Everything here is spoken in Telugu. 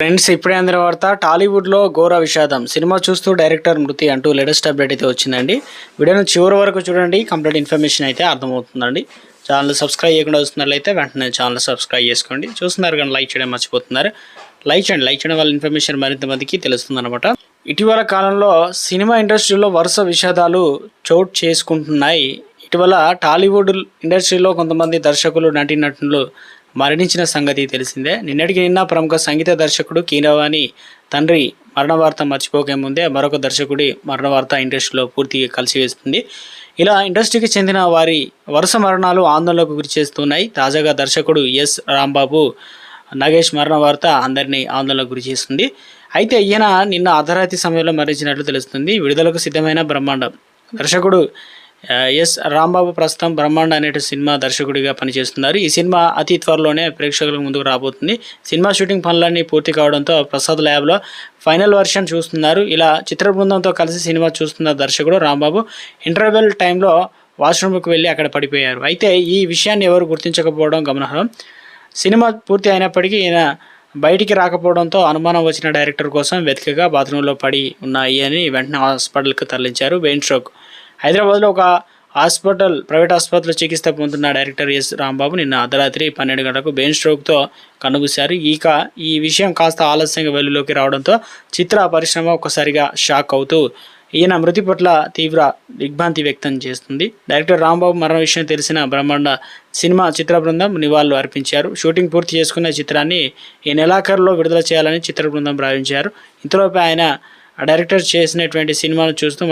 ఫ్రెండ్స్, ఇప్పుడే అందిన వార్త. టాలీవుడ్లో ఘోర విషాదం. సినిమా చూస్తూ డైరెక్టర్ మృతి అంటూ లేటెస్ట్ అప్డేట్ అయితే వచ్చిందండి. వీడియోను చివరి వరకు చూడండి, కంప్లీట్ ఇన్ఫర్మేషన్ అయితే అర్థమవుతుందండి. ఛానల్ సబ్స్క్రైబ్ చేయకుండా వస్తున్నట్లయితే వెంటనే ఛానల్ సబ్స్క్రైబ్ చేసుకోండి. చూస్తున్నారు కానీ లైక్ చేయడం మర్చిపోతున్నారు. లైక్ చేయడం వల్ల ఇన్ఫర్మేషన్ మరింత మందికి తెలుస్తుందన్నమాట. ఇటీవల కాలంలో సినిమా ఇండస్ట్రీలో వరుస విషాదాలు చోటు చేసుకుంటున్నాయి. ఇటీవల టాలీవుడ్ ఇండస్ట్రీలో కొంతమంది దర్శకులు, నటీనటులు మరణించిన సంగతి తెలిసిందే. నిన్నటికి నిన్న ప్రముఖ సంగీత దర్శకుడు కీరవాణి తండ్రి మరణ వార్త మర్చిపోకే ముందే మరొక దర్శకుడి మరణ వార్త ఇండస్ట్రీలో పూర్తిగా కలిసివేస్తుంది. ఇలా ఇండస్ట్రీకి చెందిన వారి వరుస మరణాలు ఆందోళనకు గురి చేస్తున్నాయి. తాజాగా దర్శకుడు ఎస్ రాంబాబు నాగేష్ మరణ వార్త అందరినీ ఆందోళనకు గురి చేస్తుంది. అయితే ఈయన నిన్న అర్ధరాత్రి సమయంలో మరణించినట్లు తెలుస్తుంది. విడుదలకు సిద్ధమైన బ్రహ్మాండం దర్శకుడు ఎస్ రాంబాబు ప్రస్తుతం బ్రహ్మాండ అనే సినిమా దర్శకుడిగా పనిచేస్తున్నారు. ఈ సినిమా అతి త్వరలోనే ప్రేక్షకులకు ముందుకు రాబోతుంది. సినిమా షూటింగ్ పనులన్నీ పూర్తి కావడంతో ప్రసాద్ ల్యాబ్లో ఫైనల్ వర్షన్ చూస్తున్నారు. ఇలా చిత్ర బృందంతో కలిసి సినిమా చూస్తున్న దర్శకుడు రాంబాబు ఇంటర్వెల్ టైంలో వాష్రూమ్కి వెళ్ళి అక్కడ పడిపోయారు. అయితే ఈ విషయాన్ని ఎవరు గుర్తించకపోవడం గమనార్హం. సినిమా పూర్తి అయినప్పటికీ ఈయన బయటికి రాకపోవడంతో అనుమానం వచ్చిన డైరెక్టర్ కోసం వెతికగా బాత్రూంలో పడి ఉన్నాయి అని వెంటనే హాస్పిటల్కి తరలించారు. Brain stroke. హైదరాబాద్లో ఒక ప్రైవేట్ ఆసుపత్రిలో చికిత్స పొందుతున్న డైరెక్టర్ ఎస్ రాంబాబు నిన్న అర్ధరాత్రి 12 గంటలకు బ్రెయిన్ స్ట్రోక్తో కన్నుమూశారు. ఈ విషయం కాస్త ఆలస్యంగా వెలుగులోకి రావడంతో చిత్ర పరిశ్రమ ఒక్కసారిగా షాక్ అవుతూ ఈయన మృతి పట్ల తీవ్ర దిగ్భ్రాంతి వ్యక్తం చేస్తుంది. డైరెక్టర్ రాంబాబు మరణ విషయం తెలిసిన బ్రహ్మాండ సినిమా చిత్ర బృందం నివాళులు అర్పించారు. షూటింగ్ పూర్తి చేసుకున్న చిత్రాన్ని ఈ నెలాఖరులో విడుదల చేయాలని చిత్ర బృందం భావించారు. ఇంతలోపే ఆయన డైరెక్టర్ చేసినటువంటి సినిమాను చూస్తూ